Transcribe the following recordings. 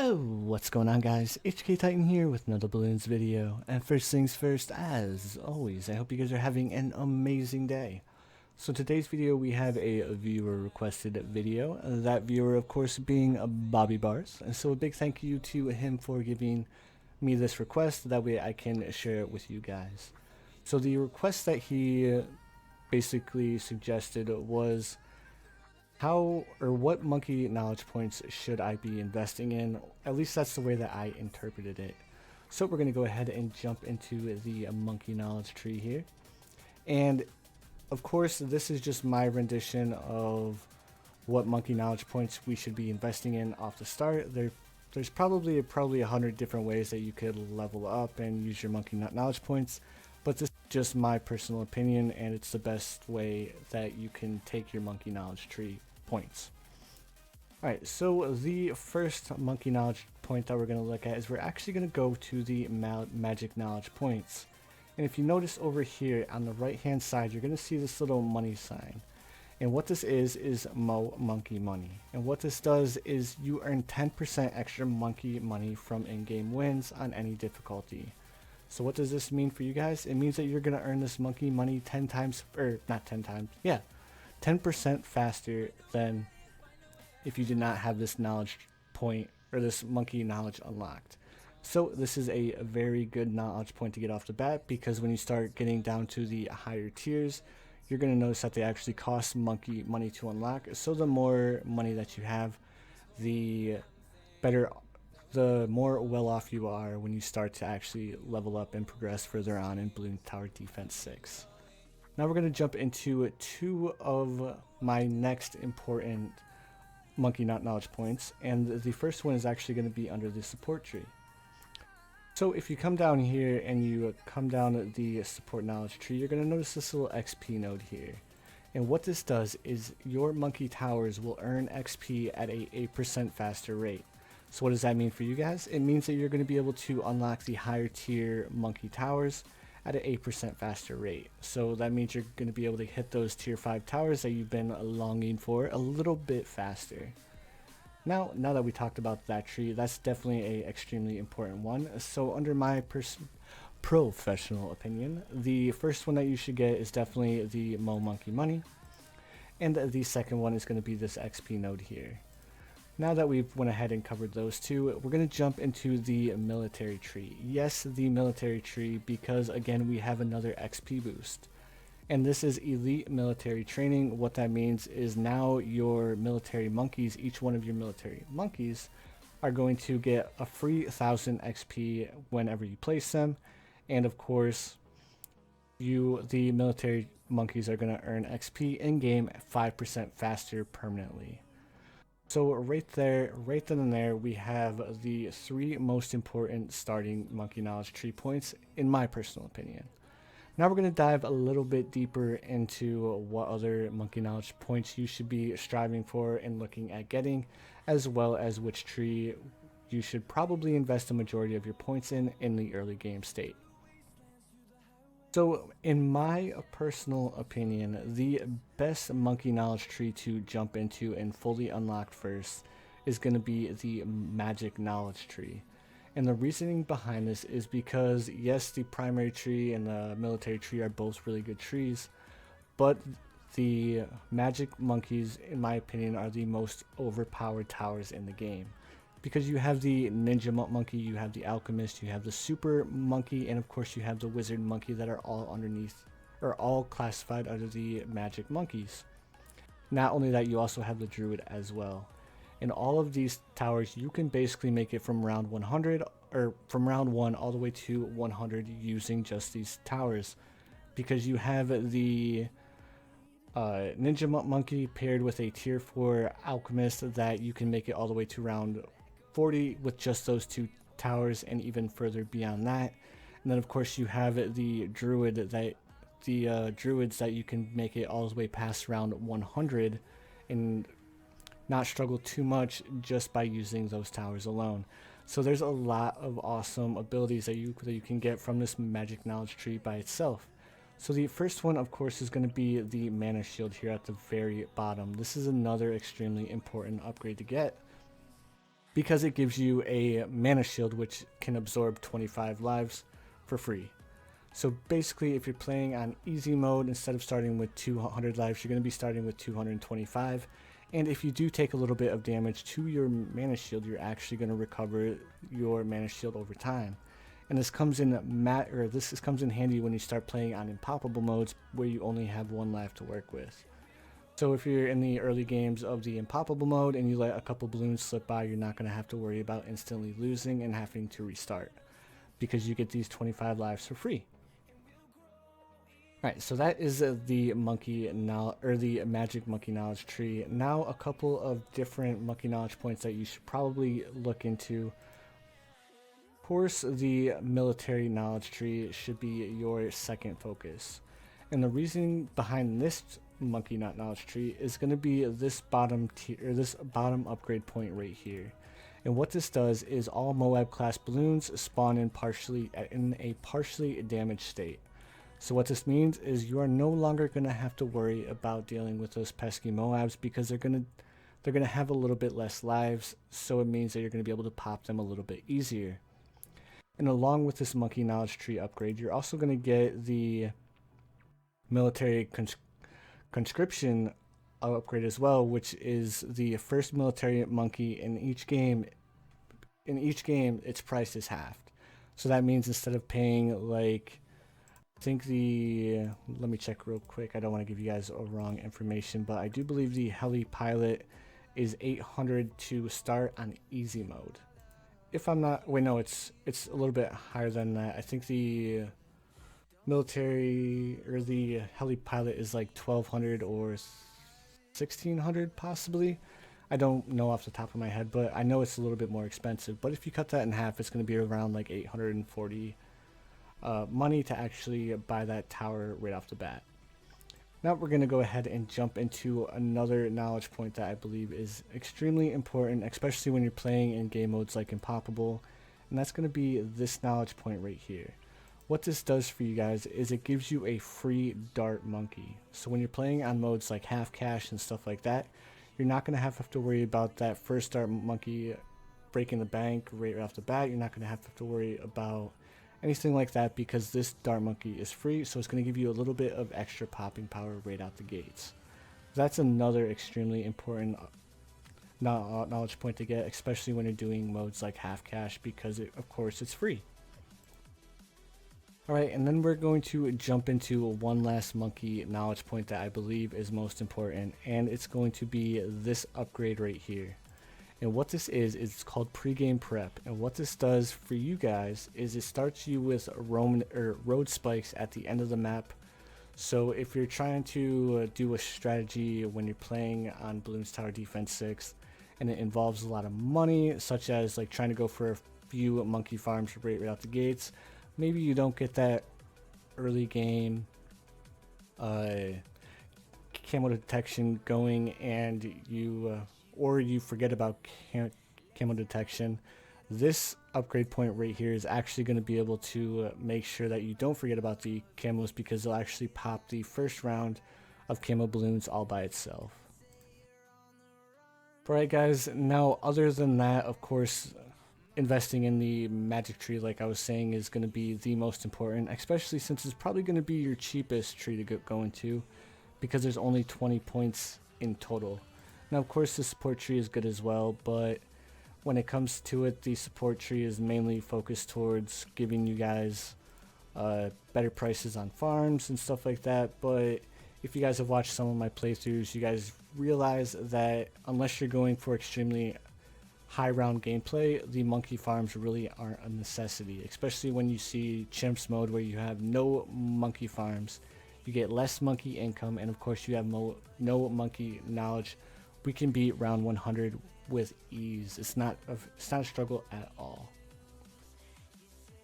Oh, what's going on, guys? HK Titan here with another Bloons video. And first things first, as always, I hope you guys are having an amazing day. So today's video, we have a viewer requested video. That viewer, of course, being Bobby Barth. And so a big thank you to him for giving me this request. That way I can share it with you guys. So the request that he basically suggested was, how or what monkey knowledge points should I be investing in? At least that's the way that I interpreted it. So we're going to go ahead and jump into the monkey knowledge tree here. And of course, this is just my rendition of what monkey knowledge points we should be investing in off the start. There's probably 100 different ways that you could level up and use your monkey knowledge points. But this is just my personal opinion, and it's the best way that you can take your monkey knowledge tree points. Alright, so the first monkey knowledge point that we're going to look at is we're actually going to go to the magic knowledge points. And if you notice over here on the right hand side, you're going to see this little money sign. And what this is monkey money. And what this does is you earn 10% extra monkey money from in-game wins on any difficulty. So what does this mean for you guys? It means that you're going to earn this monkey money 10 times, or not 10 times, yeah, 10% faster than if you did not have this knowledge point or this monkey knowledge unlocked. So this is a very good knowledge point to get off the bat, because when you start getting down to the higher tiers, you're going to notice that they actually cost monkey money to unlock. So the more money that you have, the better, the more well off you are when you start to actually level up and progress further on in Bloons Tower Defense 6. Now we're going to jump into two of my next important monkey knowledge points, and the first one is actually going to be under the support tree. So if you come down here and you come down the support knowledge tree, you're going to notice this little XP node here. And what this does is your monkey towers will earn XP at a 8% faster rate. So what does that mean for you guys? It means that you're going to be able to unlock the higher tier monkey towers at an 8% faster rate. So that means you're going to be able to hit those tier 5 towers that you've been longing for a little bit faster. Now that we talked about that tree, that's definitely a extremely important one. So under my professional opinion, the first one that you should get is definitely the monkey money. And the second one is going to be this XP node here. Now that we've went ahead and covered those two, we're going to jump into the military tree. Yes, the military tree, because again, we have another XP boost. And this is elite military training. What that means is now your military monkeys, each one of your military monkeys, are going to get a free 1000 XP whenever you place them. And of course, the military monkeys are going to earn XP in-game 5% faster permanently. So right then and there, we have the 3 most important starting monkey knowledge tree points, in my personal opinion. Now we're going to dive a little bit deeper into what other monkey knowledge points you should be striving for and looking at getting, as well as which tree you should probably invest the majority of your points in the early game state. So in my personal opinion, the best monkey knowledge tree to jump into and fully unlock first is going to be the magic knowledge tree. And the reasoning behind this is because, yes, the primary tree and the military tree are both really good trees, but the magic monkeys, in my opinion, are the most overpowered towers in the game. Because you have the ninja monkey, you have the alchemist, you have the super monkey, and of course you have the wizard monkey that are all underneath, or all classified under the magic monkeys. Not only that, you also have the druid as well. In all of these towers, you can basically make it from round 100, or from round 1 all the way to 100 using just these towers. Because you have the ninja monkey paired with a tier 4 alchemist that you can make it all the way to round 40 with just those 2 towers, and even further beyond that. And then of course you have the druid druids that you can make it all the way past round 100 and not struggle too much just by using those towers alone. So there's a lot of awesome abilities that you can get from this magic knowledge tree by itself. So the first one, of course, is going to be the mana shield here at the very bottom. This is another extremely important upgrade to get, because it gives you a mana shield which can absorb 25 lives for free. So basically, if you're playing on easy mode, instead of starting with 200 lives, you're going to be starting with 225. And if you do take a little bit of damage to your mana shield, you're actually going to recover your mana shield over time. And this comes in comes in handy when you start playing on impoppable modes where you only have one life to work with. So if you're in the early games of the impoppable mode and you let a couple balloons slip by, you're not going to have to worry about instantly losing and having to restart, because you get these 25 lives for free. Alright, so that is the magic monkey knowledge tree. Now a couple of different monkey knowledge points that you should probably look into. Of course, the military knowledge tree should be your second focus. And the reason behind this monkey knowledge tree is going to be this bottom upgrade point right here. And what this does is all Moab class balloons spawn in a partially damaged state. So what this means is you are no longer going to have to worry about dealing with those pesky Moabs, because they're going to have a little bit less lives, so it means that you're going to be able to pop them a little bit easier. And along with this monkey knowledge tree upgrade, you're also going to get the military conscription upgrade as well, which is the first military monkey in each game. In each game, its price is halved. So that means instead of paying like, let me check real quick, I don't want to give you guys wrong information, but I do believe the heli pilot is 800 to start on easy mode. If I'm not, wait, no, it's a little bit higher than that. I think the military or the heli pilot is like 1200 or 1600 possibly. I don't know off the top of my head, but I know it's a little bit more expensive. But if you cut that in half, it's going to be around like 840 money to actually buy that tower right off the bat. Now we're going to go ahead and jump into another knowledge point that I believe is extremely important, especially when you're playing in game modes like Impoppable, and that's going to be this knowledge point right here. What this does for you guys is it gives you a free dart monkey. So when you're playing on modes like half cash and stuff like that, you're not going to have to worry about that first dart monkey breaking the bank right off the bat. You're not going to have to worry about anything like that, because this dart monkey is free, so it's going to give you a little bit of extra popping power right out the gates. That's another extremely important knowledge point to get, especially when you're doing modes like half cash, because of course it's free. Alright, and then we're going to jump into one last monkey knowledge point that I believe is most important, and it's going to be this upgrade right here. And what this is it's called pregame prep. And what this does for you guys is it starts you with road spikes at the end of the map. So if you're trying to do a strategy when you're playing on Bloons Tower Defense 6, and it involves a lot of money, such as like trying to go for a few monkey farms right out the gates, maybe you don't get that early game camo detection going, and you forget about camo detection. This upgrade point right here is actually going to be able to make sure that you don't forget about the camos, because they'll actually pop the first round of camo balloons all by itself. Alright guys, now other than that, of course, investing in the magic tree, like I was saying, is going to be the most important, especially since it's probably going to be your cheapest tree to go into, because there's only 20 points in total. Now, of course, the support tree is good as well, but when it comes to it, the support tree is mainly focused towards giving you guys better prices on farms and stuff like that. But if you guys have watched some of my playthroughs, you guys realize that unless you're going for extremely high round gameplay, the monkey farms really aren't a necessity, especially when you see chimps mode where you have no monkey farms. You get less monkey income, and of course you have no monkey knowledge. We can beat round 100 with ease. It's not a struggle at all.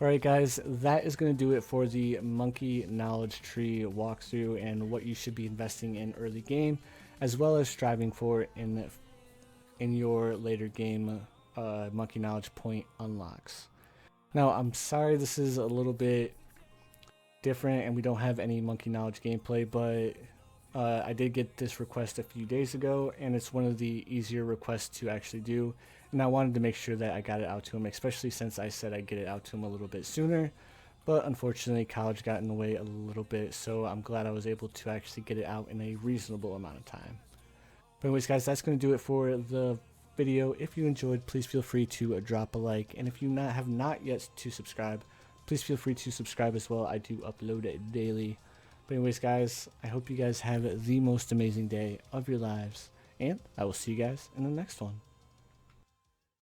Alright guys, that is going to do it for the monkey knowledge tree walkthrough and what you should be investing in early game, as well as striving for in your later game monkey knowledge point unlocks. Now, I'm sorry this is a little bit different and we don't have any monkey knowledge gameplay, but I did get this request a few days ago, and it's one of the easier requests to actually do, and I wanted to make sure that I got it out to him, especially since I said I'd get it out to him a little bit sooner. But unfortunately, college got in the way a little bit, so I'm glad I was able to actually get it out in a reasonable amount of time. But anyways, guys, that's going to do it for the video. If you enjoyed, please feel free to drop a like, and if you have not yet to subscribe, please feel free to subscribe as well. I do upload it daily. But anyways, guys, I hope you guys have the most amazing day of your lives, and I will see you guys in the next one.